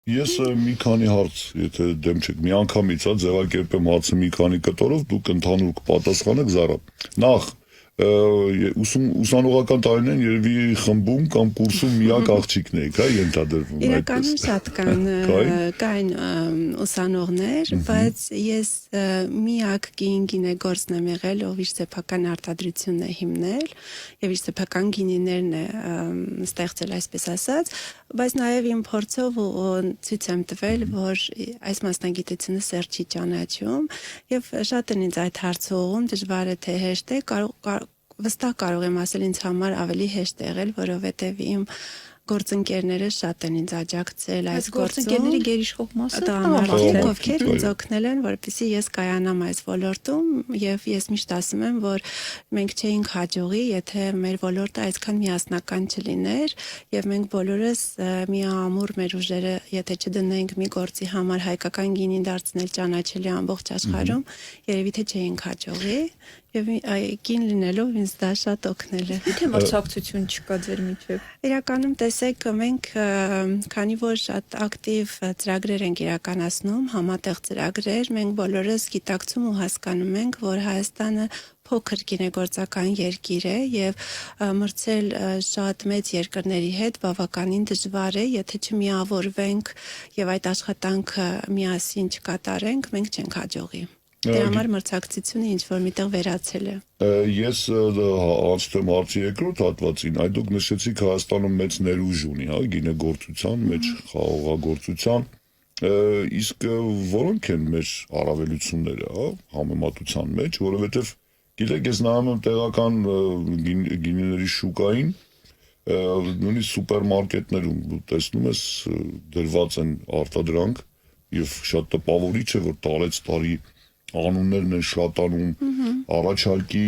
Ես մի քանի հարց, եթե դեմ չեք, մի անգամից ձևակերպեմ հարցը մի քանի կտորով, դուք ընդհանուր կպատասխանեք Զարա։ Նախ ուսանողական տարիներին երևի խմբում կամ կուրսում միակ աղջիկն եք, հա, ենթադրվում Իրականում շատ կային ուսանողներ, բայց ես միակ գինեգործն եմ եղել, ով իր սեփական արտադրությունն է հիմնել եւ իր սեփական գինիներն է ստեղծել, այսպես ասած, բայց նաեւ իմ փորձով ցույց եմ տվել, որ այս մասնագիտությունը սեր չի ճանաչում եւ շատ են ինձ այդ հարցը ուղղում, դժվար է թե հեշտ է, վստահ կարող եմ ասել ինձ համար ավելի հեշտ եղել, որովհետև իմ գործընկերները շատ են ինձ աջակցել այս գործում։ Գործընկերների գերիշխող մասը տղամարդիկ, ովքեր ինձ օգնել են, որպեսզի ես կայանամ այս ոլորտում, եւ ես միշտ ասում եմ, որ մենք չէինք հաջողի, եթե մեր ոլորտը այսքան միասնական չլիներ, եւ մենք բոլորս միամուռ մեր ուժերը, եթե չդնենք մի գործի համար հայկական գինին դարձնել ճանաչելի ամբողջ աշխարհում, երևի թե չէինք հաջողի։ Եվ կին լինելով ինձ դա շատ օգնել է։ Թե մրցակցություն չկա ձեր միջև։ Իրականում տեսեք, մենք քանի որ շատ ակտիվ ծրագրեր ենք իրականացնում, համատեղ ծրագրեր, մենք բոլորս գիտակցում ու հասկանում ենք, որ Հայաստանը փոքր գինեգործական երկիր է եւ մրցել շատ մեծ երկրների հետ բավականին դժվար է, եթե չմիավորվենք եւ այդ աշխատանքը միասին չկատարենք, մենք չենք հաջողի։ Դրա համար մրցակցությունը ինչ որ միտեղ վերացել է։ Ես անցնեմ հարցի երկրորդ հատվածին, այդ դուք նշեցիք Հայաստանում մեծ ներուժ ունի, հա, գինեգործության մեջ, խաղողագործության, իսկ որոնք են մեր առավելությունները, հա, համեմատության մեջ, որովհետև գիտեք, ես նայում եմ տեղական գինիների շուկային, նույնիսկ սուպերմարկետներում տեսնում ես դրված են արտադրանք եւ շատ տպավորիչ է, որ տարեց տարի անուններն են շատանում, առաջարկի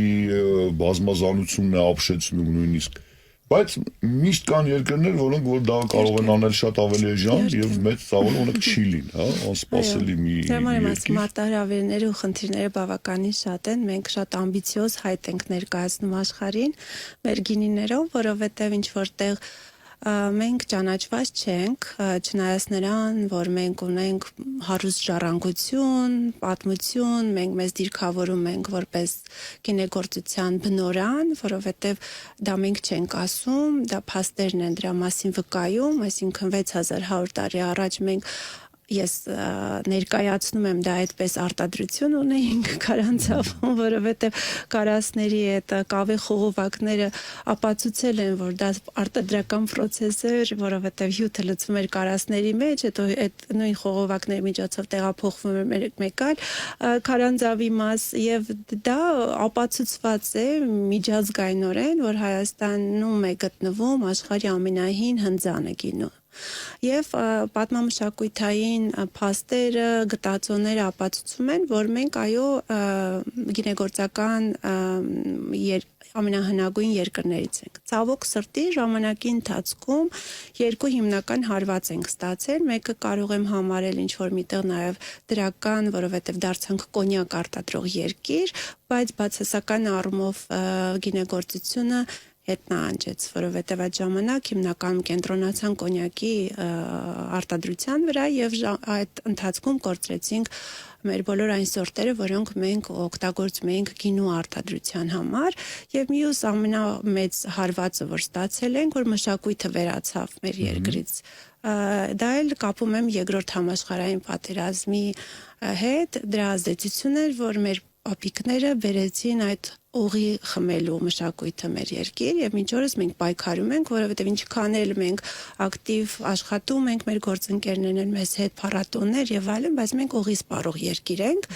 բազմազանությունն է ապշեցնում նույնիսկ, բայց միշտ կան երկրներ, որոնք որ դա կարող են անել շատ ավելի էժան եւ մեծ ծավալը ունեք Չիլին, հա, անսպասելի մի երկիր։ Մարտահրավերները ու խնդիրները բավականին շատ են, մենք շատ ամբիցիոզ հայտ ենք ներկայացնում աշխարհին մեր գինիներով, որովհետեւ ինչ որտեղ մենք ճանաչված չենք, չնայած նրան, որ մենք ունենք հարուստ ժառանգություն, պատմություն, մենք մեզ դիրքավորում ենք որպես գինեգործության բնորան, որովհետև դա մենք չենք ասում, դա փաստերն են դրա մասին վկայում, այսինքն 6100 տարի առաջ մենք ես ներկայացնում եմ դա այդպես արտադրություն ունեինք Քարանձավում, որովհետև կարասների այդ կավե խողովակները ապացուցել են, որ դա արտադրական process էր, որովհետև հյութը լցվում էր կարասների մեջ, հետո այդ նույն խողովակների միջոցով տեղափոխվում էր մեկ այլ Քարանձավի մաս եւ դա ապացուցված է միջազգայինորեն, որ Հայաստանում է գտնվում աշխարհի ամենահին հնձանը գինու։ Եվ պատմամշակութային փաստերը, գտածոները ապացուցում են, որ մենք այո գինեգործական ամենահնագույն երկրներից ենք։ Ցավոք սրտի ժամանակի ընթացքում երկու հիմնական հարված ենք ստացել, մեկը կարող եմ համարել ինչ որ միտեղ նաև դրական, որովհետև դարձանք կոնյակ արտադրող երկիր, բայց բացասական առումով գինեգործությունը հետնահանջեց, որովհետև այդ ժամանակ հիմնականում կենտրոնացան կոնյակի արտադրության վրա եւ այդ ընթացքում կորցրեցինք մեր բոլոր այն սորտերը, որոնք մենք օգտագործում էինք գինու արտադրության համար եւ մյուս ամենամեծ հարվածը, որ ստացել ենք, որ մշակույթը վերացավ մեր երկրից։ Դա էլ կապում եմ երկրորդ համաշխարհային պատերազմի հետ, դրա ազդեցությունն էր, որ մեր ապիկները բերեցին այդ օղի խմելու մշակույթը մեր երկիր եւ մինչ օրս մենք պայքարում ենք, որովհետեւ ինչքան էլ մենք ակտիվ աշխատում ենք, մեր գործընկերներն են մեզ հետ փառատոներ եւ այլն, բայց մենք օղի սպառող երկիր ենք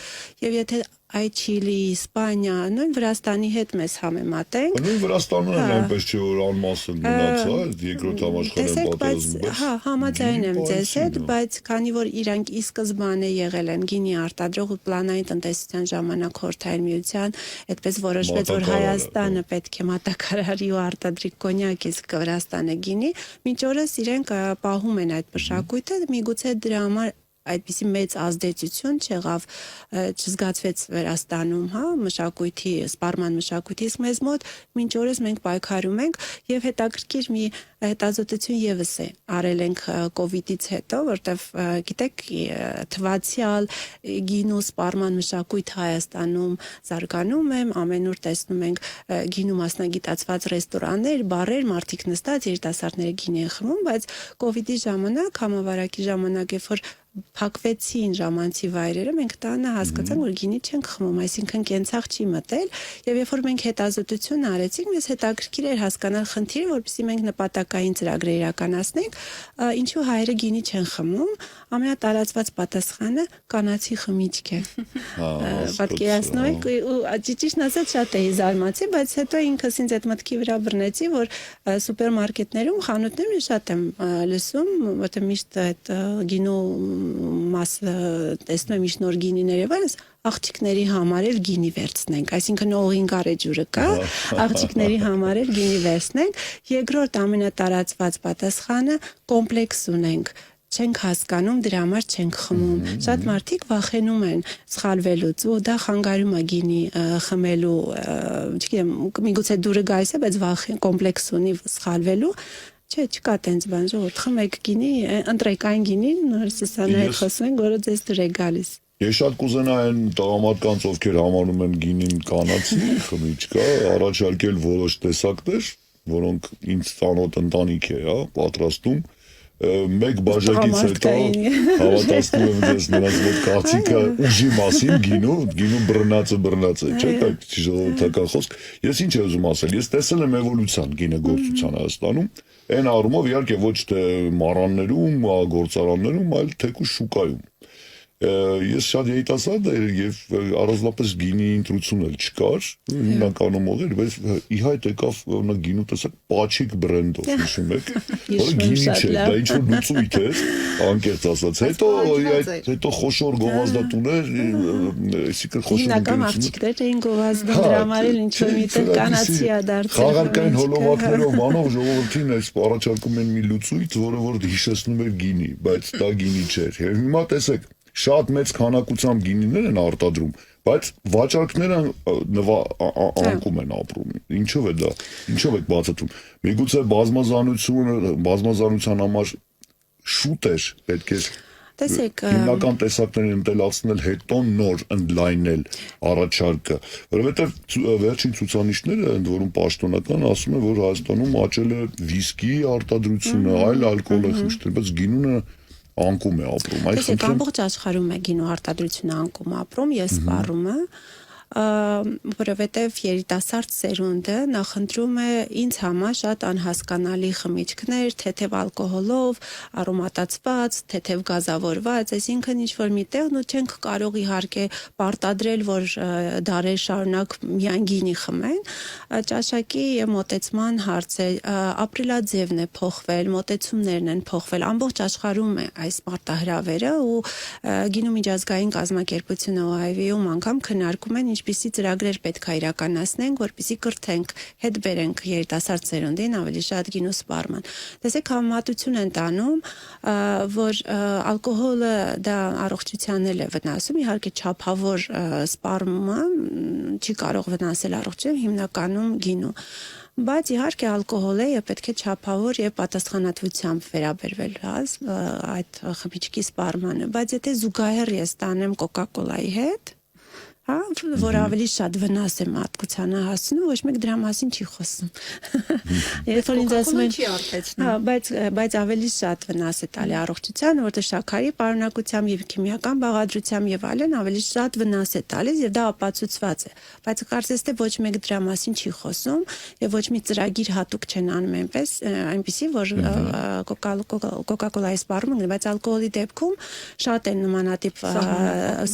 եւ եթե այդ Չիլի, Իսպանիա, նույն Վրաստանի հետ մեզ համեմատենք։ Նույն Վրաստանում են այնպես չէ որ անմասն մնացած երկրորդ համաշխարհային պատերազմում։ Հա, համաձայն եմ ձեզ հետ, բայց քանի որ իրանք ի սկզբանե եղել են գինի արտադրող ու պլանային տնտեսության ժամանակ Խորհրդային Միության, այդպես որոշվեց, որ Հայաստանը պետք է մատակարարի ու արտադրի կոնյակ, իսկ Վրաստանը գինի, մինչ օրս իրենք պահում են այդ մշակույթը, միգուցե դրա համար այդպիսի մեծ ազդեցություն չեղավ, չզգացվեց Վրաստանում, հա, մշակույթի, սպառման մշակույթի, իսկ մեզ մոտ մինչ օրս մենք պայքարում ենք եւ հետաքրքիր մի հետազոտություն եւս է արել ենք կոവിഡ്ից հետո, որտեվ գիտեք, թվացial գինու սպառման մշակույթ Հայաստանում զարգանում է, ամենուր տեսնում ենք գինու մասնագիտացված ռեստորաններ, բարեր, մարդիկ նստած երիտասարդները գինի են խմում, բայց կոവിഡ്ի ժամանակ, համավարակի ժամանակ, երբ որ փակվեցին ժամանցի վայրերը, մենք տանը հասկացանք, որ գինի չենք խմում, այսինքն կենցաղ չի մտել, եւ երբ որ մենք հետազոտություն արեցինք, մեզ հետաքրքիր էր հասկանալ խնդիրը, որպեսզի մենք նպատակային ծրագրեր իրականացնենք, ինչու հայերը գինի չեն խմում, ամենատարածված պատասխանը կանացի խմիչք է։ Պատկերացնում եք, ճիշտն ասած շատ էի զարմացի, բայց հետո ինքս ինձ այդ մտքի վրա բռնեցի, որ սուպերմարկետներում, խանութներում շատ եմ լսում, որտեղ միշտ այդ գինու մասը տեսնում եմ ինչ նոր գինիներ եւ այլն, աղջիկների համար էլ գինի վերցնենք, այսինքն օղին գարեջուրը կա, աղջիկների համար էլ գինի վերցնենք, երկրորդ ամենատարածված պատասխանը կոմպլեքս ունենք, չենք հասկանում, դրա համար չենք խմում։ Շատ մարդիկ վախենում են սխալվելուց, ու դա խանգարում է գինի խմելու, չգիտեմ, միգուցե դուրը գայս է, բայց կոմպլեքս ունի սխալվելու։ Չէ, չկա տենց բան, ժողովուրդ, խմեք գինի, ընտրեք այն գինին, նորսիսանը հետ խոսում ենք, որը ձեզ դուր է գալիս։ Ես շատ կուզենա այն տղամարդկանց, ովքեր համարում են գինին կանացի խմիչք, առաջարկել որոշ տեսակներ, որոնք ինձ ծանոթ ընտանիք է, պատրաստում, մեկ բաժակից հետո հավատացնում եմ ձեզ նրանց մոտ կարծիքը ուժի մասին գինու բռնածը, չէ՞, այդպիսի ժողովրդական խոսք։ Ես ինչ եմ ուզում ասել, ես տեսել եմ էվոլյուցիան գինեգործության Հայաստանում, այն առումով իհարկե ոչ թե մառաններում, գործարաններում, այլ թեկուզ շուկայում։ Ես շատ երիտասարդ էր եւ առանձնապես գինի ընտրություն էլ չկար, հիմնականում ողեր, բայց ի հայտ եկավ օրինակ գինու տեսակ Պաչիկ բրենդով, հիշում եք, որը գինի չէ, դա ինչ-որ լուծույթ էր, անկեղծ ասած, հետո խոշոր գովազդատուներ, այսինքն խոշոր հիմնական աղջիկներ էին գովազդում, դրա համար էլ ինչ-որ միտեղ կանացի է դարձել։ Խաղարկային հոլովակներով մանով ժողովրդին այս առաջարկում են մի լուծույթ, որը որ հիշեցնում էր գինի, բայց դա գինի չէր։ Եվ հիմա տեսեք, շատ մեծ քանակությամբ գինիներ են արտադրում, բայց վաճառքները անկում են ապրում։ Ինչով է դա։ Ինչով է բացատրում։ Միգուցե բազմազանության համար շուտ էր պետք է հիմնական տեսակներն ընտելացնել, հետո նոր ընդլայնել առաջարկը, որովհետև վերջին ցուցանիշները, ընդ որում պաշտոնական ասում են, որ Հայաստանում աճել է վիսկի արտադրությունը, այլ ալկոհոլի խմիչքներ, բայց գինունը անկում է ապրում։ Այսինքն ամբողջ աշխարհում է գինու արտադրությունը անկում ապրում, ես սպառում եմ, որովհետև երիտասարդ սերունդը նախընտրում է ինձ համար շատ անհասկանալի խմիչքներ, թեթև ալկոհոլով, արոմատացված, թեթև գազավորված, այսինքն ինչ-որ միտեղ ու չենք կարող իհարկե պարտադրել, որ դարեր շարունակ միայն գինի խմեն, ճաշակի մոտեցման հարց է, ապրելաձևն է փոխվել, մոտեցումներն են փոխվել, ամբողջ աշխարհում է այս մարտահրավերը ու գինու միջազգային կազմակերպությունը OIV-ում անգամ քննարկում են ինչպիսի ծրագրեր պետք է իրականացնենք, որպեսզի կրթենք, հետ բերենք երիտասարդ սերունդին ավելի շատ գինու սպառման։ Տեսեք, համեմատություն են տանում, որ ալկոհոլը դա առողջությանն էլ է վնասում, իհարկե չափավոր սպառումը չի կարող վնասել առողջություն, հիմնականում գինու։ Բայց իհարկե ալկոհոլը պետք է չափավոր եւ պատասխանատվությամբ վերաբերվել այդ խմիչքի սպառմանը, բայց եթե զուգահեռ ես տանեմ կոկա-կոլայի հետ, որ ավելի շատ վնաս է մատկությանը հասնում, ոչ մեկ դրա մասին չի խոսում։ Երբ որ ինձ ասում են, բայց ավելի շատ վնաս է տալի առողջությանը, որտեղ շաքարի պարունակությամբ եւ քիմիական բաղադրությամբ եւ այլն ավելի շատ վնաս է տալիս եւ դա ապացուցված է։ Բայց կարծես թե ոչ մեկ դրա մասին չի խոսում եւ ոչ մի ծրագիր հատուկ չեն անում այնպեսի, որ կոկա-կոլայի սպառումը, բայց ալկոհոլի դեպքում շատ են նմանատիպ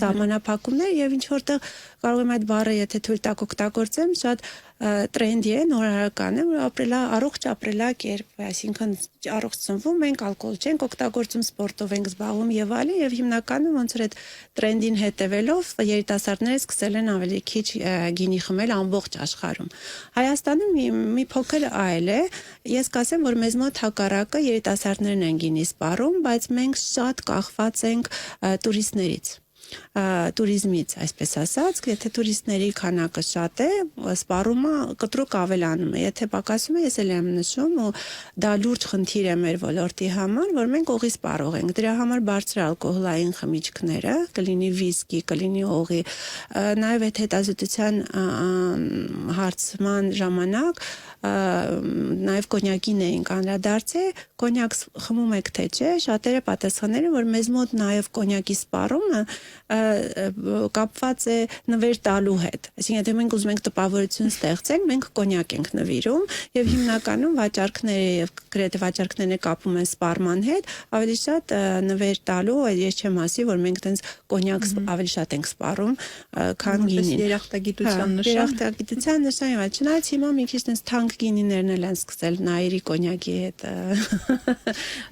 սահմանափակումներ եւ ինչ որտեղ կարող եմ այդ բառը եթե թույլ տաք օգտագործեմ, շատ տրենդի է, նորարարական է, որ առողջ ապրելակերպ, այսինքն առողջ ծնվում ենք, ալկոհոլ չենք օգտագործում, սպորտով ենք զբաղվում եւ այլն, եւ հիմնականում ոնց որ այդ տրենդին հետևելով երիտասարդները սկսել են ավելի քիչ գինի խմել ամբողջ աշխարհում։ Հայաստանում մի փոքր այլ է, ես կասեմ, որ մեզ մոտ հակառակը երիտասարդներն են գինի սպառում, բայց մենք շատ կախված ենք տուրիստներից տուրիզմից, այսպես ասած, եթե տուրիստների քանակը շատ է, սպառումը կտրուկ ավելանում է։ Եթե պակասում է, ես էլ եմ նշում, ու դա լուրջ խնդիր է մեր ոլորտի համար, որ մենք օղի սպառող ենք։ Դրա համար բարձր ալկոհոլային խմիչքները, կլինի վիսկի, կլինի օղի, նաև այդ հետազոտության հարցման ժամանակ նաև կոնյակին էինք անդրադարձել, կոնյակ խմում եք թե չէ, շատերը պատասխանել են, որ մեզ մոտ նաև կոնյակի սպառումը կապված է նվեր տալու հետ։ Այսինքն, եթե մենք ուզում ենք տպավորություն ստեղծենք, մենք կոնյակ ենք նվիրում եւ հիմնականում վաճառքները եւ գրեթե վաճառքներն կապում են սպառման հետ, ավելի շատ նվեր տալու, ես չեմ ասի, որ մենք տենց կոնյակ ավելի շատ ենք սպառում, քան գինին։ Երախտագիտության նշան։ Երախտագիտության նշան եւ չնայած հիմա մի քիչ տենց թանկ գինիներն էլ են սկսել նայիրի կոնյակի հետ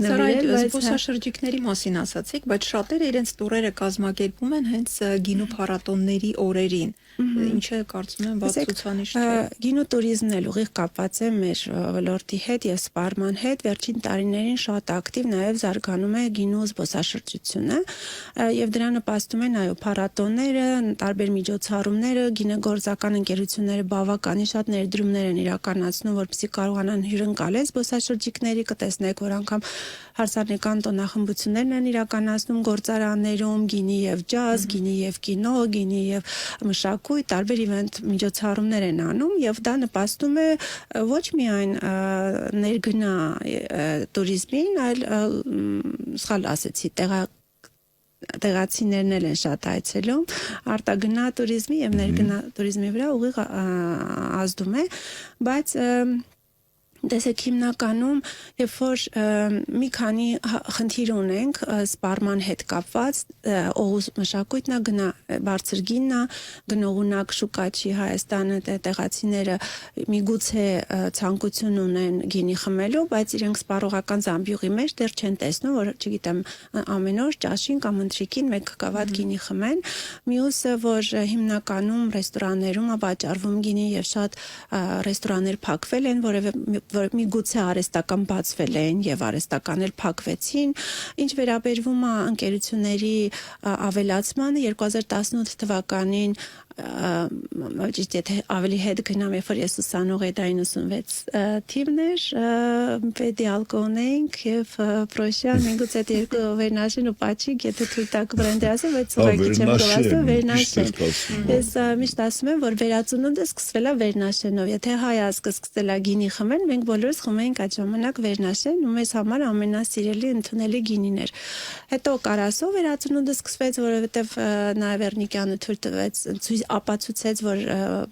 նվիրել, բայց զբոսաշրջիկների մասին ասացիք, բայց շատերը իրենց տուրերը կազմակերպում են հենց գինու փառատոնների օրերին։ Ինչը կարծում եմ վատ ցուցանիշ չէ։ Գինու տուրիզմն էլ ուղիղ կապված է մեր ոլորտի հետ եւ սպառման հետ։ Վերջին տարիներին շատ ակտիվ նաեւ զարգանում է գինու զբոսաշրջությունը եւ դրա նպաստում են այո փառատոնները, տարբեր միջոցառումները, գինեգործական ընկերությունները բավականին շատ ներդրումներ են իրականացնում, որպեսզի կարողանան հյուրընկալել զբոսաշրջիկների, կտեսնեք, որ անգամ հարսանեկան տոնախմբություններն են իրականացնում գործարաններում, գինի եւ ջազ, գինի եւ կինո, գինի եւ մշակույթ, տարբեր իվենթ միջոցառումներ են անում եւ դա նպաստում է ոչ միայն ներգնա տուրիզմին, այլ սխալ ասեցի, տեղացիներն են շատ այցելում, արտագնա տուրիզմի եւ ներգնա տուրիզմի վրա ուղիղ ազդում է, բայց տեսեք հիմնականում, երբ որ մի քանի խնդիր ունենք սպառման հետ կապված, օղուս մշակույթն է, գնա բարձր գինն է, գնողունակ շուկա չի Հայաստանը, տեղացիները միգուցե ցանկություն ունեն գինի խմելու, բայց իրենք սպառողական զամբյուղի մեջ դեռ չեն տեսնում, որ չգիտեմ ամեն օր ճաշին կամ ընթրիքին մեկ կավատ գինի խմեն։ Մյուսը, որ հիմնականում ռեստորաններում է վաճառվում գինի եւ շատ ռեստորաններ փակվել են, որ միգուցե արհեստական բացվել են եւ արհեստական էլ փակվեցին։ Ինչ վերաբերվում է ընկերությունների ավելացմանը 2018 թվականին ճիշտ եթե ավելի հետ գնամ, երբ որ ես ուսանող էի, դա 96 թիվն էր, պեդիալկոն էինք եւ պրոշյան, միգուցե այդ երկու վերնաշեն ու պաչիկ, եթե թույլ տակ բրենդը ասեմ, բայց ուղղակի չեմ գովասը, վերնաշեն։ Ես միշտ ասում եմ, որ վերածնունդը սկսվել է վերնաշենով, եթե հայ ազգը սկսել է գինի խմել, մենք բոլորս խմում էինք այդ ժամանակ վերնաշեն ու մեզ համար ամենասիրելի ընդունելի գինին էր։ Հետո կարասով վերածնունդը սկսվեց, որովհետեւ նաեւ Վերնիկյանը թույլ տվեց ապացուցեց, որ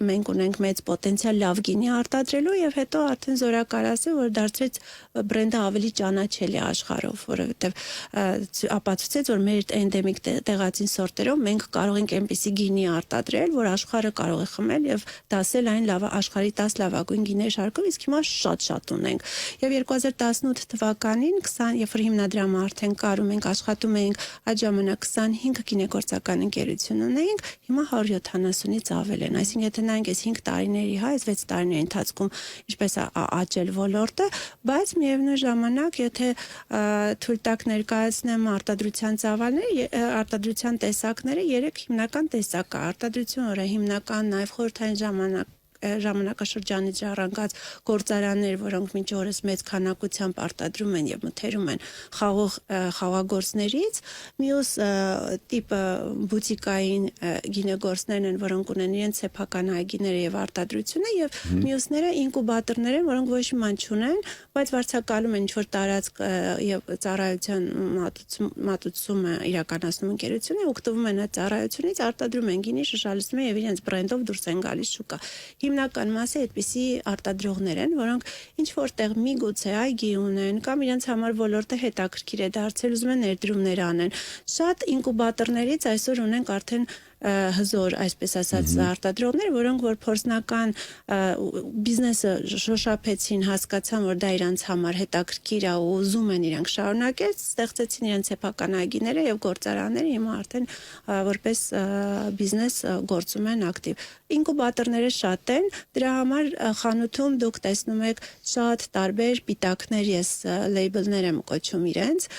մենք ունենք մեծ պոտենցիալ լավ գինի արտադրելու եւ հետո արդեն զորակարասը, որ դարձրեց բրենդը ավելի ճանաչելի աշխարհով, որովհետեւ ապացուցեց, որ մեր էնդեմիկ տեղացին սորտերով մենք կարող ենք այնպիսի գինի արտադրել, որ աշխարհը կարող է խմել եւ դասել այն լավ աշխարհի 10 լավագույն գիների շարքում, իսկ հիմա շատ ունենք։ Եվ 2018 թվականին 20, երբ որ հիմնադրամը արդեն կար ու մենք աշխատում էինք, այդ ժամանակ 25 գինեգործական ընկերություն ունեինք, հիմա 170-ից ավել են, այսինքն եթե նայենք այս 5 տարիների, 6 տարիների ընթացքում ինչպես է աճել ոլորտը, բայց միևնույն ժամանակ, եթե թույլ տակ ներկայացնեմ արտադրության ծավալները, արտադրության տեսակները 3 հիմնական տեսակ կա, արտադրությունը հիմնական նաև խորհրդային ժամանակաշրջանից ժառանգած գործարաններ, որոնք մինչ օրս մեծ քանակությամբ արտադրում են եւ մթերում են խաղաղագործներից, մյուս տիպը բուտիկային գինեգործներն են, որոնք ունեն իրենց սեփական այգիները եւ արտադրությունը եւ մյուսները ինկուբատորներ են, որոնք ոչ իման չունեն, բայց վարձակալում են ինչ-որ տարածք եւ ծառայության մատուցումը իրականացնում ընկերությունը, օգտվում են այդ ծառայությունից, արտադրում են գինի, շշալցում են եւ իրենց բրենդով դուրս են գալիս շուկա։ Հիմնական մասը այդպիսի արտադրողներ են, որոնք ինչ որտեղ միգուցե այգի ունեն կամ իրենց համար ոլորտը հետաքրքիր է դարձել, ուզում են ներդրումներ անեն։ Շատ ինկուբատորներից այսօր ունենք արդեն հզոր, այսպես ասած, արտադրողներ, որոնք որ փորձնական բիզնեսը շոշափեցին, հասկացան, որ դա իրանց համար հետաքրքիր է ու ուզում են իրանք շարունակել, ստեղծեցին իրենց սեփական այգիները եւ գործարանները հիմա արդեն որպես բիզնես գործում են ակտիվ։ Ինկուբատորները շատ են, դրա համար խանութում դուք տեսնում եք շատ տարբեր պիտակներ, ես լեյբլներ եմ կոչում իրենց,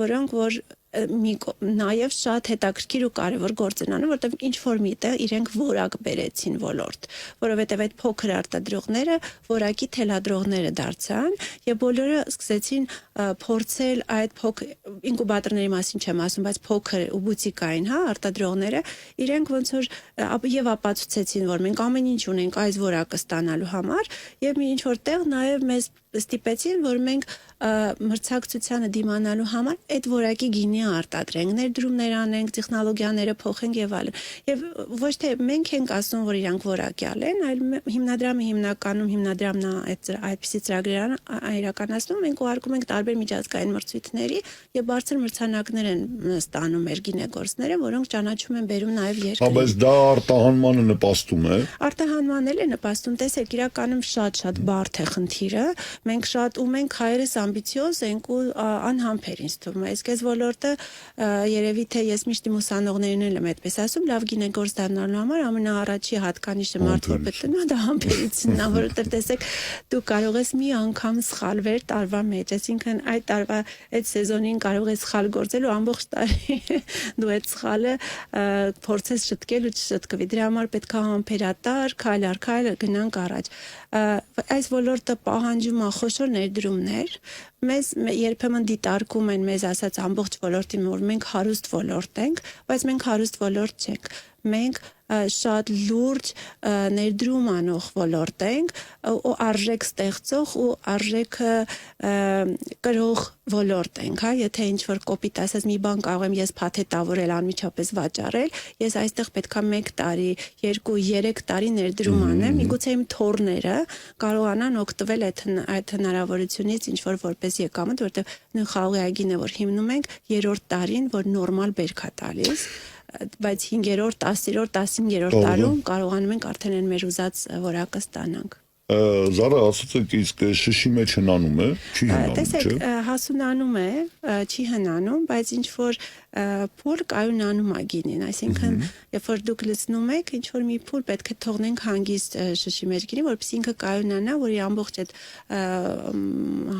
որոնք որ նաև շատ հետաքրքիր ու կարևոր գործ են անում, որտեղ ինչ որ միտեղ իրենք որակ բերեցին ոլորտ, որովհետև այդ փոքր արտադրողները որակի թելադրողները դարձան եւ բոլորը սկսեցին փորձել այդ փոքր ինկուբատորների մասին չեմ ասում, բայց փոքր ու բուտիկային, հա, արտադրողները իրենք ոնց որ եւ ապացուցեցին, որ մենք ամեն ինչ ունենք այս որակը ստանալու համար եւ մի ինչ որտեղ նաև մեզ ստիպեցին, որ մենք մրցակցությանը դիմանալու համար այդ որակի գինի արտադրենք, ներդրումներ անենք, տեխնոլոգիաները փոխենք եւ այլն։ Եվ ոչ թե մենք ենք ասում, որ իրանք որակյալ են, այլ հիմնադրամը հիմնականում հիմնադրամն այդպիսի ծրագրեր իրականացնում, մենք ուղարկում ենք տարբեր միջազգային մրցույթների եւ բարձր մրցանակներ են ստանում մեր գինեգործները, որոնք ճանաչում են բերում նաեւ երկրի։ Բայց դա արտահանմանը նպաստում է։ Արտահանմանն էլ է նպաստում, տեսեք, իրականում շատ բարդ է խնդիրը։ Մենք շատ ու մենք հայերս ամբիցիոզ ենք ու անհամբեր ինձ թվում է։ Իսկ այս ոլորտը երևի թե ես միշտ իմ ուսանողներին էլ եմ այդպես ասում, լավ գինեգործ դառնալու համար ամենաառաջի հատկանիշը մարդ որ պետք է դա համբերությունն է, որովհետև տեսեք դու կարող ես մի անգամ սխալվել տարվա մեջ, այսինքն այդ տարվա այդ սեզոնին կարող ես սխալ գործել ու ամբողջ տարի դու այդ սխալը փորձես շտկել ու չշտկվի։ Դրա համար պետք է համբերատար, քայլ առ քայլ գնանք առաջ։ Այս ոլորտը պահանջում է խոշոր ներդրումներ, մեզ երբեմն դիտարկում են մեզ ասած ամբողջ ոլորտին, որ մենք հարուստ ոլորտ ենք, բայց մենք հարուստ ոլորտ չենք։ Մենք շատ լուրջ ներդրում անող ոլորտ ենք ու արժեք ստեղծող ու արժեքը կրող ոլորտ ենք, հա, եթե ինչ որ կոպիտ ասած մի բան կարող եմ ես փաթեթավորել անմիջապես վաճառել, ես այստեղ պետքա 1 տարի, 2-3 տարի ներդրում անեմ, միգուցե իմ թորները կարողանան օգտվել այդ հնարավորությունից ինչ որ որպես եկամուտ, որտեղ նույն խաղողի այգին է որ հիմնում ենք 3-րդ տարին, որ նորմալ բերք է տալիս, բայց 5-րդ, 10-րդ, 15-րդ տարում կարողանում ենք արդեն այն մեր ուզած որակը ստանանք։ Զարա, ասացեք, իսկ շշի մեջ հնանում է, չի հնանում, չէ՞։ Տեսեք, հասունանում է, չի հնանում, բայց ինչ որ փուլ կայունանում է գինին, այսինքն երբ որ դուք լցնում եք, ինչ որ մի փուլ պետք է թողնենք հանգիստ շշի մեջ գինի, որպեսզի ինքը կայունանա, որի ամբողջ այդ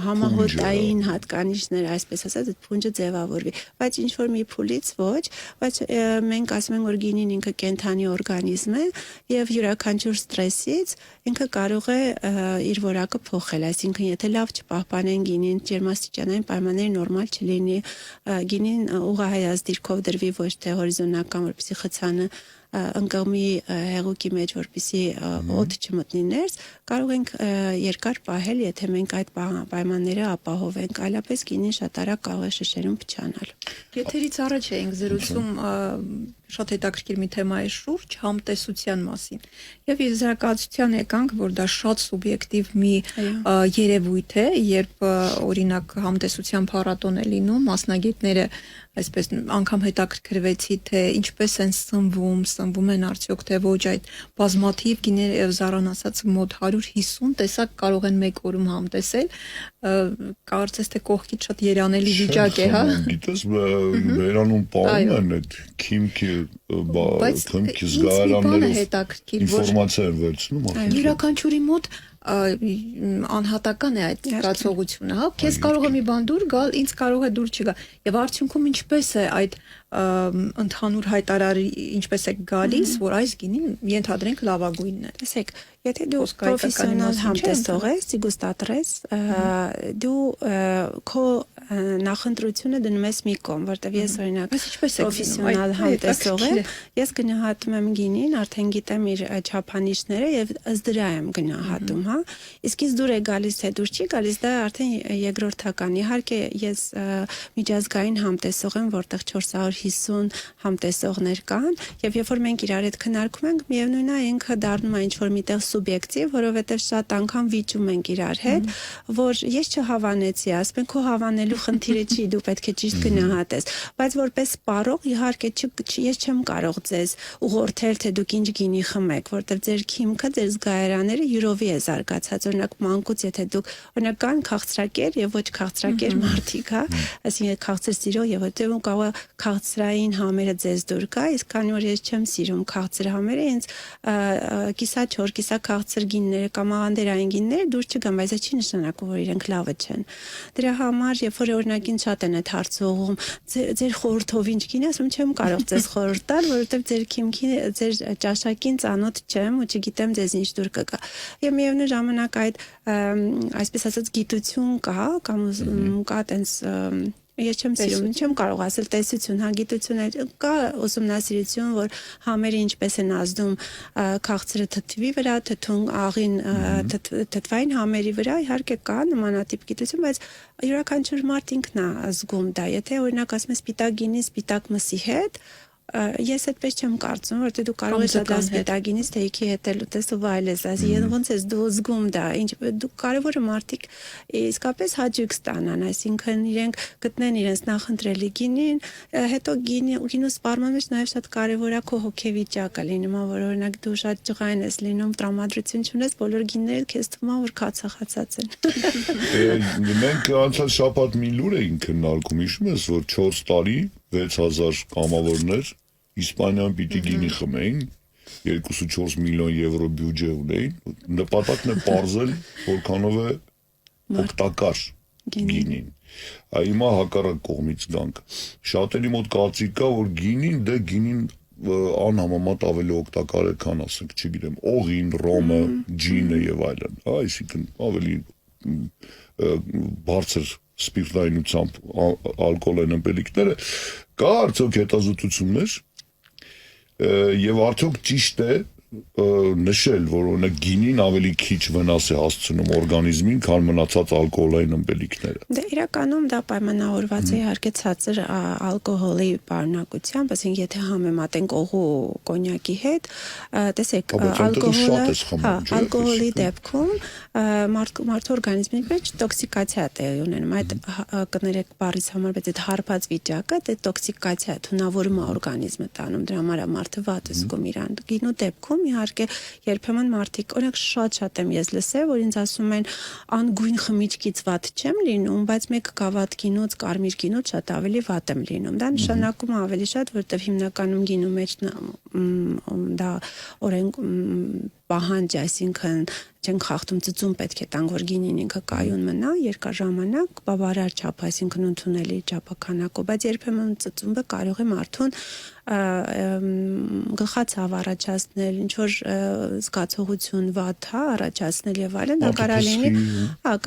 համահոտային հատկանիշները, այսպես ասած, այդ փունջը ձևավորվի, բայց ինչ որ մի փուլից ոչ, բայց մենք ասում ենք, որ գինին ինքը կենդանի օրգանիզմ է եւ յուրաքանչյուր ստրեսից ինքը կարող է իր որակը փոխել, այսինքն եթե լավ չպահպանեն գինին, ջերմաստիճանային պայմանները նորմալ չլինի, գինին ուղղահայաց դիրքով դրվի ոչ թե հորիզոնական, որպեսզի խցանը ընկղմի հեղուկի մեջ, որպեսզի օդ չմտնի ներս, կարող ենք երկար պահել, եթե մենք այդ պայմանները ապահովենք, այլապես գինին շատ արագ կարող է շշերում փչանալ։ Եթերից առաջ էինք զրուցում շատ հետաքրքիր մի թեմայի շուրջ համտեսության մասին։ Եվ եզրակացության եկանք, որ դա շատ սուբյեկտիվ մի երևույթ է, երբ օրինակ համտեսության փառատոն է լինում, մասնագետները այսպես անգամ հետաքրքրվեցի, թե ինչպես են սնվում են արդյոք թե ոչ այդ բազմաթիվ գիներ եւ Զարան ասած մոտ 150 տեսակ կարող են մեկ օրում համտեսել, կարծես թե կողքից շատ երանելի վիճակ է, հա։ Գիտես, վերանում պահում են այդ քիմքի քիմքի զգալաններով ինֆորմացիա վերցնում, յուրաքանչյուրի մոտ անհատական է այդ զգացողությունը, հա, քեզ կարող է մի բան դուր գալ, ինձ կարող է դուր չգա։ Եվ արդյունքում ինչպես է այդ ընդհանուր հայտարարի ինչպես է գալիս, որ այս գինին ենթադրենք լավագույնն է։ Տեսեք, եթե դու պրոֆեսիոնալ համտեսող ես, դիգուստատոր ես, դու քո նախընտրությունը դնում ես մի կողմ, որտեվ ես օրինակ պրոֆեսիոնալ համտեսող եմ, ես գնահատում եմ գինին, արդեն գիտեմ իր չափանիշները եւ ըստ դրա եմ գնահատում, հա։ Իսկ ես դուր է գալիս թե դուր չի գալիս, դա արդեն երկրորդական։ Իհարկե ես միջազգային համտեսող եմ, որտեղ 450 համտեսողներ կան, եւ երբ որ մենք իրար հետ քննարկում ենք, միևնույնն է ինքը դառնում է ինչ-որ միտեղ սուբյեկտիվ, որովհետեւ շատ անգամ վիճում ենք իրար հետ, որ ես չհավանեցի, ասում են քո հավանելու ներու խնդիրը չի, դու պետք է ճիշտ գնահատես, բայց որպես սպառող իհարկե ես չեմ կարող ձեզ ուղղորդել, թե դուք ինչ գինի խմեք, որտեղ ձեր քիմքը, ձեր զգայարանները յուրովի է զարգացած, օրինակ մանկուց եթե դուք օրինակ կան քաղցրակեր եւ ոչ քաղցրակեր մարդիկ, հա, այսինքն քաղցր սիրո եւ հետո կարող է քաղցրային համերը ձեզ դուր գա, իսկ քանի որ ես չեմ սիրում քաղցր համերը, ինձ կիսաչոր, կիսաքաղցր գինները կամ աղանդերային գինները դուր չգան, բայց դա չի նշանակում, որ իրենք լավը չեն։ Դրա համար, երբ որ օրինակին շատ են այդ հարցը ուղղում, ձեր խորհրդով ինչ գինի, ասում չեմ կարող ձեզ խորհուրդ տալ, որովհետեւ ձեր քիմքին, ձեր ճաշակին ծանոթ չեմ ու չգիտեմ ձեզ ինչ դուր կգա։ Եվ միևնույն ժամանակ այդ այսպես ասած գիտություն կա կամ կա տենց ես չեմ սիրում, չեմ կարող ասել տեսություն, հա գիտություն կա ուսումնասիրություն, որ համերը ինչպես են ազդում քաղցրը թթվի վրա, թթուն աղին թթվային համերի վրա, իհարկե կա նմանատիպ գիտություն, բայց յուրաքանչյուր մարդ ինքն է զգում դա։ Եթե օրինակ ասում ես սպիտակ գինի, սպիտակ մսի հետ, ես այդպես չեմ կարծում, որտեղ դու կարող ես դա սպիտակինից թեյքի հետ ուտես ու վայելես, այսինքն ոնց ես դու զգում դա, ինչ դու կարևորը մարդիկ իսկապես հաճույք ստանան, այսինքն իրենք գտնեն իրենց նախընտրելի գինին, հետո գինու սպառման մեջ նաև շատ կարևոր է քո հոգեվիճակը լինում, որ օրինակ դու շատ ջղային ես լինում, տրամադրություն չունես, բոլոր գինները քեզ թվում է որ քացախացած են։ Մենք անցած շաբաթ մի լուր էինք քննարկում, հիշում ես, որ 4 տարի 6000 կամավորներ Իսպանիան պիտի գինի խմեին, 2.4 միլիոն եվրո բյուջե ունեին, նպատակն է պարզել, որքանով է օգտակար գինին։ Հիմա հակառակ կողմից գանք։ Շատերի մոտ կարծիք կա, որ գինին անհամեմատ ավելի օգտակար է, քան ասենք, չգիտեմ, օղին, ռոմը, ջինը եւ այլն, այսինքն ավելի բարձր սպիրտայնությամբ ալկոհոլ են ըմպելիքները, կա արդյոք հետազոտություններ եւ արդյոք ճիշտ է նշել, որ օրինակ գինին ավելի քիչ վնաս է հասցնում օրգանիզմին, քան մնացած ալկոհոլային ըմպելիքները։ Դե իրականում դա պայմանավորված է իհարկե ցածր ալկոհոլի պարունակությամբ, ասենք եթե համեմատենք օղու կոնյակի հետ, տեսեք, ալկոհոլի դեպքում մարդու օրգանիզմի մեջ տոքսիկացիա է տեղի ունենում, այդ կներեք բառից համար, բայց այդ հարբած վիճակը դա տոքսիկացիա է, թունավորում է օրգանիզմը տանում, դրա համար մարդը վատ է զգում իրան։ Գինու դեպքում իհարկե երբեմն մարդիկ, օրինակ շատ եմ ես լսել, որ ինձ ասում են անգույն խմիչքից վատ չեմ լինում, բայց մեկ գավաթ գինուց, կարմիր գինուց շատ ավելի վատ եմ լինում։ Դա նշանակում է ավելի շատ, որովհետև հիմնականում գինու մեջ դա օրենք պահանջ, այսինքն չեն խախտում ծծում պետք է տանք, որ գինին ինքը կայուն մնա երկար ժամանակ, բավարար չափ, այսինքն ընդունելի չափականակով, բայց երբեմն ծծումը կարող է մարդուն գլխացավ առաջացնել, ինչ որ զգացողություն վատ, հա, առաջացնել եւ այլն, դա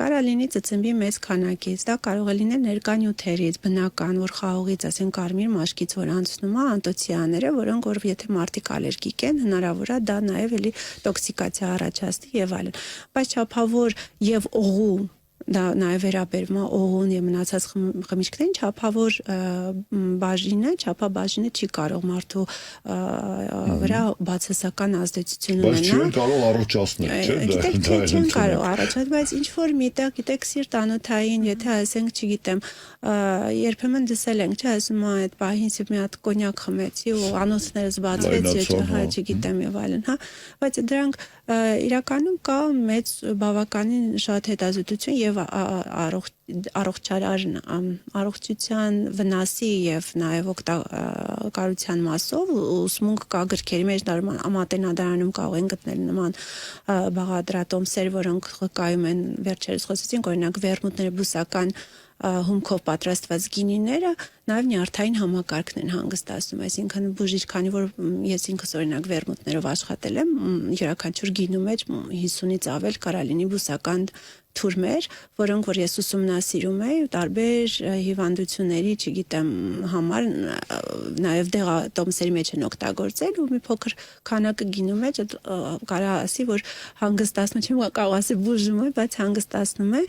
կարող լինի ծծմբի մեծ քանակից, դա կարող է լինել ներկա նյութերից, բնական, որ խաղողից, ասենք կարմիր մաշկից, որ անցնում է անտոցիաները, որոնք որ եթե մարդիկ ալերգիկ են, հնարավոր է դա նաեւ էլի տոքսիկացիա առաջացնի եւ այլն, բայց չափավոր եւ օղու դա նաև վերաբերում է օղուն եւ մնացած խմիչքներին, չափավոր չափաբաժինը չի կարող մարդու վրա բացասական ազդեցություն ունենալ։ Բայց չեն կարող առողջացնել, չէ՞։ Գիտեք, չեն կարող առողջացնել, բայց ինչ որ միտեղ, գիտեք, սիրտանոթային, եթե ասենք, չգիտեմ, երբեմն դսել ենք, չէ՞, ասում է այդ պահին մի հատ կոնյակ խմեցի ու անոթները զբացվեց, չգիտեմ եւ այլն, հա, բայց դրանք իրականում կա մեծ բավականին շատ հետազոտություն եւ առողջության վնասի եւ նաեւ օգտակարության մասով ուսմունք կա գրքերի մեջ, մատենադարանում կարող են գտնել նման բաղադրատոմսեր, որոնք կայում են վերջերս խոսեցինք, օրինակ վերմուտները բուսական հումքով պատրաստված գինիները նաև նյարդային համակարգն են հանգստացնում, այսինքն բուժիչ, քանի որ ես ինքս օրինակ վերմուտներով աշխատել եմ, յուրաքանչյուր գինու մեջ 50-ից ավել կարա լինի բուսական թուրմեր, որոնք որ ես ուսումնասիրում եի տարբեր հիվանդությունների, չգիտեմ, համար նաև դեղատոմսերի մեջ են օգտագործել ու մի փոքր քանակը գինու մեջ կարա ասի, որ հանգստացնում, չեմ կարող ասել բուժում է, բայց հանգստացնում է։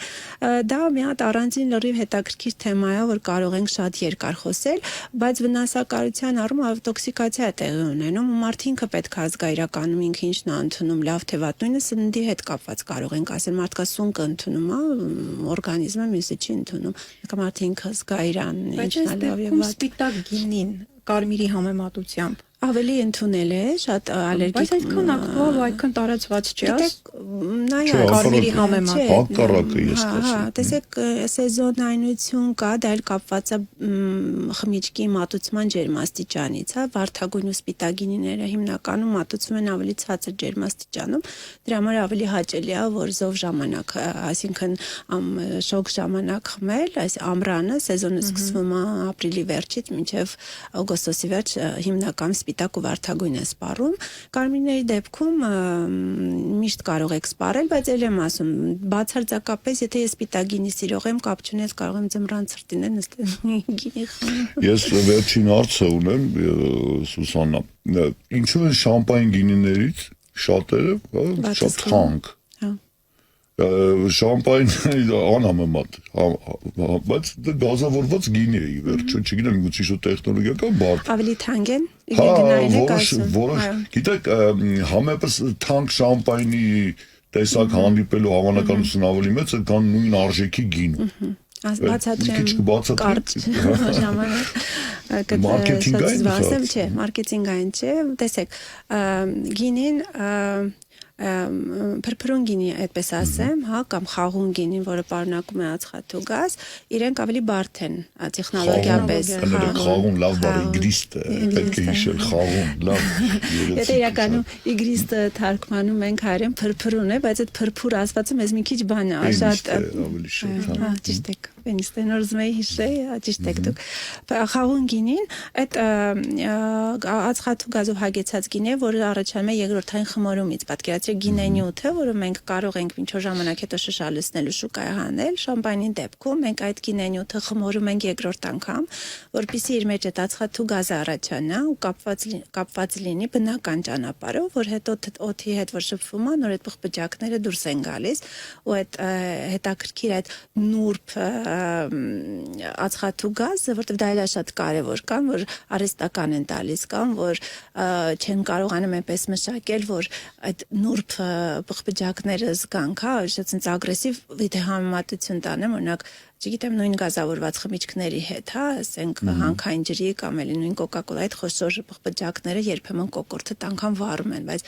Դա մի հատ առանձին լրիվ հետաքրքիր թեմա է, որ կարող ենք շատ երկար խոսել, բայց վնասակարության առումով տոքսիկացիա է տեղի ունենում ու մարդը ինքը պետք է զգա իրականում ինքը ինչն է ընդունում, լավ թե վատ, նույնը սննդի հետ կապված կարող ենք ասել, մարդկա սունկը ընդունում է, օրգանիզմը մյուսը չի ընդունում։ Եկա մարդը ինքը զգա իրան, ինչն է լավ եւ վատ։ Սպիտակ գինին կարմիրի համեմատությամբ ավելի ընդունել է, շատ ալերգիկ։ Բայց այդքան ակտուալ, այդքան տարածված չի, նայա կարմիրի համեմատ։ Հակառակը ես Հա, տեսեք, սեզոնայնություն կա, դա էլ կապված է խմիչքի մատուցման ջերմաստիճանից, հա, վարդագույն ու սպիտակ գինիները հիմնականում մատուցվում են ավելի ցածր ջերմաստիճանում, դրա համար ավելի հաճելի է, որ զով ժամանակ, այսինքն շոգ ժամանակ խմել, այս ամռանը սեզոնը սկսվում է ապրիլի վերջից մինչև օգոստոսի վերջ հիմնական սպիտակ ու վարդագույն է սպառում։ Կարմիրների դեպքում միշտ կարող եք սպառել, բայց ել եմ ասում, բացարձակապես, եթե ես սպիտակ գինի սիրող եմ, կապ չունես, կարող եմ ձմռան ցրտինել նստել գինի խմել։ Ես վերջին հարցը ունեմ, Սուսաննա, ինչու են շամպայն գինիներից շատերը շատ թանկ։ Շամպայն անհամեմատ, բայց գազավորված գինի է ի վերջո, չգիտեմ, գուցե շուտ տեխնոլոգիական բարդ։ Ավելի թանկ են, գինային եք ասում։ Որոշ, գիտեք, համեպս թանկ շամպայնի տեսակ հանդիպելու հավանականությունը ավելի մեծ է, քան նույն արժեքի գինու։ Բացատրեմ կարճ ժամանակ մարկեթինգային չէ, մարկեթինգային չէ, տեսեք, գինին փրփրուն գինի, այդպես ասեմ, հա, կամ խաղուն գինին, որը պարունակում է ածխաթու գազ, իրենք ավելի բարդ են տեխնոլոգիապես։ Խաղուն լավ բառ իգրիստ է, պետք է հիշել խաղուն, լավ։ Եթե իրականում իգրիստը թարգմանում ենք հայերեն փրփրուն է, բայց այդ փրփուր ասվածը մեզ մի քիչ բան է, շատ ավելի շատ։ Հա, ճիշտ եք։ Պենիստենոր զմեի հիշեի, ճիշտ եք դուք։ Խաղուն գինին, այդ ածխաթու գազով հագեցած գինի է, որը առաջանում է երկրորդային խմորումից, պատկերացրեք գինե նյութը, որը մենք կարող ենք ինչ-որ ժամանակ հետո շշալցնելու շուկայի հանել, շամպայնի դեպքում մենք այդ գինե նյութը խմորում ենք երկրորդ անգամ, որpիսի իր մեջ այդ ածխաթու գազը առաջանա ու կապված լինի բնական ճանապարհով, որ հետո օդի հետ որ շփվում է, նոր այդ բխբջակները դուրս են գալիս ու այդ հետաքրքիր այդ նուրբ ածխաթու գազը, որտեղ դա էլ է շատ կարևոր, կան, որ արհեստական են տալիս, կան, որ չեն կարողանում այնպես մշակել, որ այդ նուրբ բխբջակները զգանք, հա, շատ ագրեսիվ, եթե համեմատություն տանեմ, օրինակ, չգիտեմ, նույն գազավորված խմիչքների հետ, հա, ասենք հանքային ջրի կամ էլի նույն կոկա-կոլայի այդ խոշոր բխբջակները երբեմն կոկորտը անգամ վառում են, բայց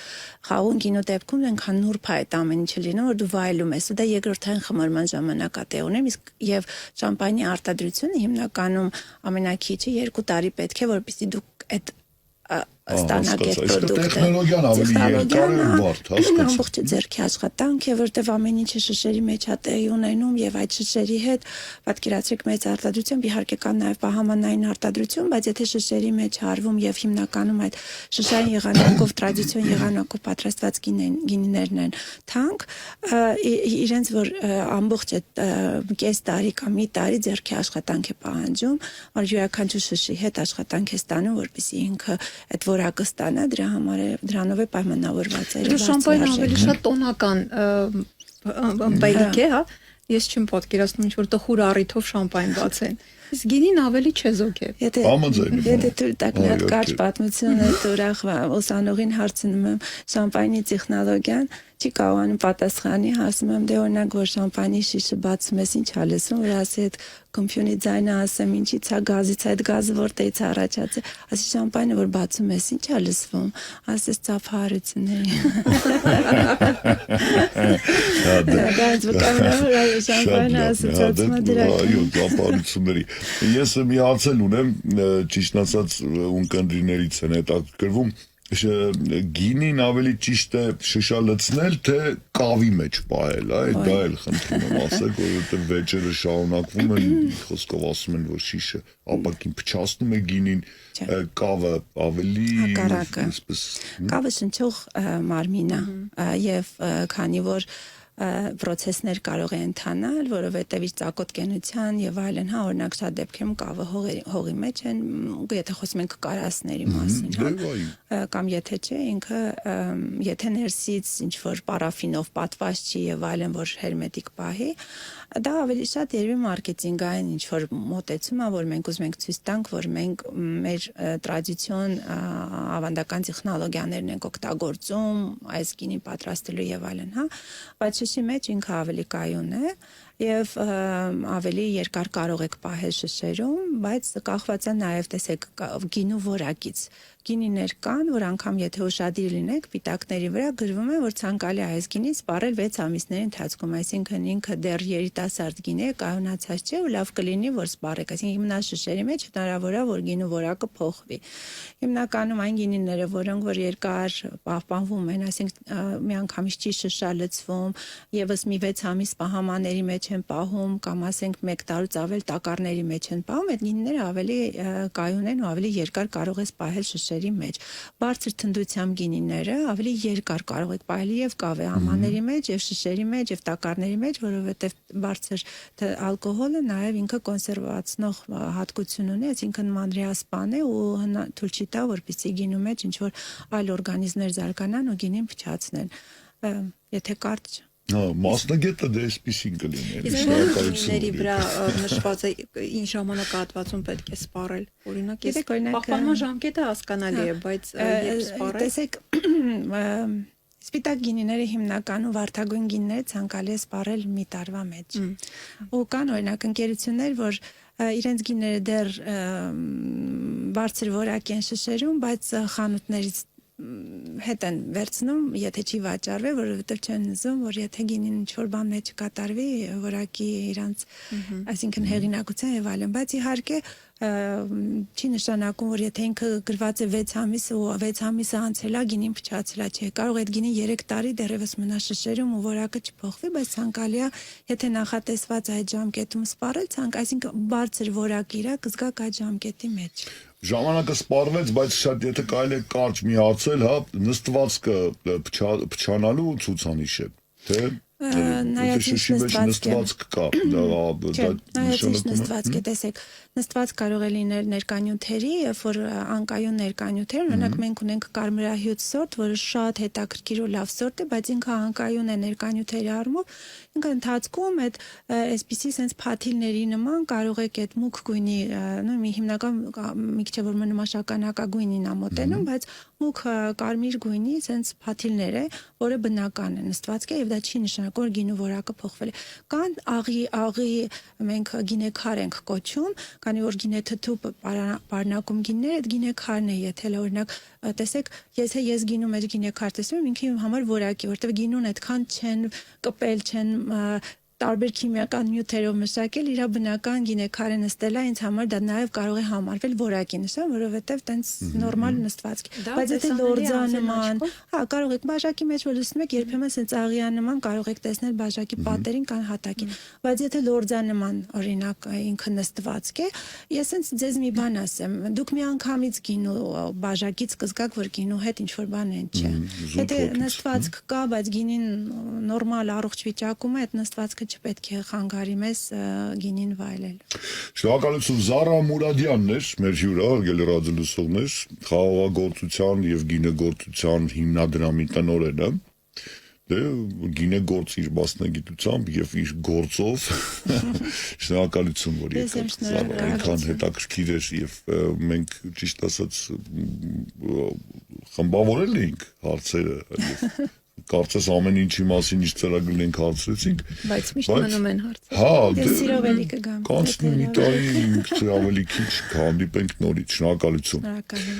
խաղուն գինու դեպքում այնքան նուրբ է այդ ամեն ինչը լինում, որ դու վայելում ես, ու դա երկրորդային խմորման ժամանակ է տեղ ունեմ, իսկ եւ շամպայնի արտադրությունը հիմնականում ամենակիչը 2 տարի պետք է, որպեսզի դուք այդ ստանաք այդ պրոդուկտը։ Տեխնոլոգիան ավելի երկար է ու բարդ, հասկացա։ Ամբողջ ձեռքի աշխատանք է, որտեղ ամեն ինչը շշերի մեջ է տեղի ունենում եւ այդ շշերի հետ պատկերացրեք մեծ արտադրություն, իհարկե կան նաեւ պահամանային արտադրություն, բայց եթե շշերի մեջ հարվում եւ հիմնականում այդ շշային եղանակով տրադիցիոն եղանակով պատրաստված գինիներն են թանկ, իրենց որ ամբողջ այդ կես տարի կամ մի տարի ձեռքի աշխատանք է պահանջում, որ յուրաքանչյուր շշի հետ աշխատանք է ստանում, որպեսզի ինքը այդ որակը ստանա, դրա համար է դրանով է պայմանավորված է։ Դու շամպայնը ավելի շատ տոնական բայլիկ է, հա։ Ես չեմ պատկերացնում ինչ-որ տխուր առիթով շամպայն բացեն։ Իսկ գինին ավելի չեզոք է։ Եթե դու տակ մի հատ կարճ պատմություն է ուրախ ուսանողին հարցնում եմ շամպայնի տեխնոլոգիան, չի կարողանում պատասխանի, ասում եմ դե օրինակ որ շամպայնի շիշը բացում ես ինչ ա լսում, որ ասի այդ կոմփյունի ձայնը ասեմ ինչից է գազից, այդ գազը որտեղից է առաջացել, ասի շամպայնը որ բացում ես ինչ ա լսվում, ասես ծափահարությունների։ Դա զուգահեռ շամպայնը ասոցացում է դրա։ Այո, ծափահարությունների։ Ես մի հարց ունեմ, ճիշտ ասած ունկնդրիներից են հետաքրքրվում գինին ավելի ճիշտ է շշալցնել, թե կավի մեջ պահել, դա էլ խնդրում եմ ասեք, որովհետև վեճերը շարունակվում են, խոսքով ասում են, որ շիշը ապակին փչացնում է գինին, կավը ավելի կավը շնչող մարմին է, եւ քանի որ process-ներ կարող է ընթանալ, որովհետև իր ծակոտկենության եւ այլն, հա, օրինակ շատ դեպքերում կավը հողի մեջ են, եթե խոսում ենք կարասների մասին, հա, կամ եթե չէ, ինքը եթե ներսից ինչ որ պարաֆինով պատված չի եւ այլն, որ հերմետիկ պահի, դա ավելի շատ երևի մարքեթինգային ինչ որ մոտեցում է, որ մենք ուզում ենք ցույց տանք, որ մենք մեր տրադիցիոն ավանդական տեխնոլոգիաներն ենք օգտագործում այս գինի պատրաստելու եւ այլն, հա, բայց շշի մեջ ինքը ավելի կայուն է եւ ավելի երկար կարող եք պահել շշերում, բայց կախված է նաեւ տեսեք գինու որակից։ Գինիներ կան, որ անգամ եթե ուշադիր լինեք, պիտակների վրա գրվում է, որ ցանկալի է այս գինին սպառել 6 ամիսների ընթացքում, այսինքն ինքը դեռ երիտասարդ գինի է, կայունացած չէ ու լավ կլինի, որ սպառեք, այսինքն հիմնաշշերի մեջ հնարավոր է, որ գինու որակը փոխվի։ Հիմնականում այն գինիները, որոնք որ երկար պահպանվում են, այսինքն միանգամից չի շշալցվում, եւս մի 6 ամիս պահամանների մեջ են պահում կամ ասենք 1 տարուց ավել տակառների մեջ են պահում, այդ գինիները ավելի կայուն են ու ավելի երկար կարող է սպահել շշերի մեջ։ Բարձր թնդությամբ գինիները ավելի երկար կարող եք պահել եւ կավե ամանների մեջ, եւ շշերի մեջ, եւ տակառների մեջ, որովհետեւ բարձր ալկոհոլը նաեւ ինքը կոնսերվացնող հատկություն ունի, այսինքն մանրեասպան է ու թույլ չի տա, որպեսզի գինու մեջ ինչ որ այլ օրգանիզմներ զարգանան ու գինին փչացնեն։ Եթե կարճ Մասնագետը դե այսպեսին կլինի։ Իսկ գինիների վրա նշված է ինչ ժամանակահատվածում պետք է սպառել։ Օրինակ, ես պահպանման ժամկետը հասկանալի է, բայց երբ սպառել։ Տեսեք, սպիտակ գինիները հիմնականում վարդագույն գինիները ցանկալի է սպառել մի տարվա մեջ։ Ու կան օրինակ ընկերություններ, որ իրենց գինիները դեռ բարձր որակ են շշերում, բայց խանութներից հետ են վերցնում, եթե չի վաճառվի, որովհետև չեն ուզում, որ եթե գինին ինչ-որ բան մեջ կատարվի, որակի իրանց, այսինքն հեղինակության եւ այլն, բայց իհարկե չի նշանակում, որ եթե ինքը գրված է 6 ամիս ու 6 ամիսը անցել է, գինին փչացել է, չէ, կարող է այդ գինին 3 տարի դեռևս մնա շշերում ու որակը չփոխվի, բայց ցանկալի է, եթե նախատեսված այդ ժամկետում սպառել, այսինքն բարձր որակ իրա կզգաք այդ ժամկետի մեջ։ Ժամանակը սպառվեց, բայց շատ եթե կարելի է կարճ մի հարցել, հա, նստվածքը փչանալու ցուցանիշ է, թե նստվածք կա, նստվածք է, տեսեք, նստված կարող է լինել ներկանյութերի, երբ որ անկայուն ներկանյութեր, օրինակ մենք ունենք կարմրահյութ սորտ, որը շատ հետաքրքիր ու լավ սորտ է, բայց ինքը անկայուն է ներկանյութերի առումով, ինքը ընթացքում այդ այսպիսի sense փաթիլների նման կարող եք այդ մուգ գույնի, նույն մի հիմնական մի քիչ որ մշականակագույնին է մոտենում, բայց մուգ կարմիր գույնի sense փաթիլներ է, որը բնական է, նստվածք է եւ դա չի նշանակում, որ գինու որակը փոխվել է։ Կան աղի մենք գինեքար ենք կոչում, քանի որ գինեթթու պարունակում գինիները այդ գինեքարն է եթել, օրինակ տեսեք, ես գինու մեջ գինեքար տեսնում, ինքը իմ համար որակի, որտեղ գինուն այդքան չեն կպել, չեն տարբեր քիմիական նյութերով մշակել, իր բնական գինեքարը նստելա ինձ համար դա նաև կարող է համարվել որակի նշան, որովհետև տենց նորմալ նստվածք։ Բայց եթե լորձանման, հա, կարող եք բաժակի մեջ որ լսում եք, երբեմն սենց աղիանման կարող եք տեսնել բաժակի պատերին կամ հատակին։ Բայց եթե լորձանման, օրինակ, ինքը նստվածք է, ես սենց ձեզ մի բան ասեմ, դուք մի անգամից գինու բաժակից կզգաք, որ գինու հետ ինչ որ բան են, չէ։ Եթե նստվածք կա, բայց գինին նորմալ առողջ վիճակում է, այդ նստվածքը չպետք է խանգարի մեզ գինին վայելել։ Շնորհակալություն Զարա Մուրադյանն էր մեր հյուրը, հարգելի ռադիոլսողներ, խաղաղագործության եւ գինեգործության հիմնադրամի տնօրենը։ Դե գինեգործ իր մասնագիտությամբ եւ իր գործով շնորհակալություն, որ եկաք։ Այնքան հետաքրքիր էր եւ մենք ճիշտ ասած խմբավորել էինք հարցերը եւ կարծես ամեն ինչի մասին ինչ ծրագրել ենք հարցրեցինք, բայց միշտ մնում են հարցեր։ Հա, ես սիրով էլի կգամ։ Կանցնի մի տարի ավելի քիչ կհանդիպենք նորից։ Շնորհակալություն։ Շնորհակալ եմ։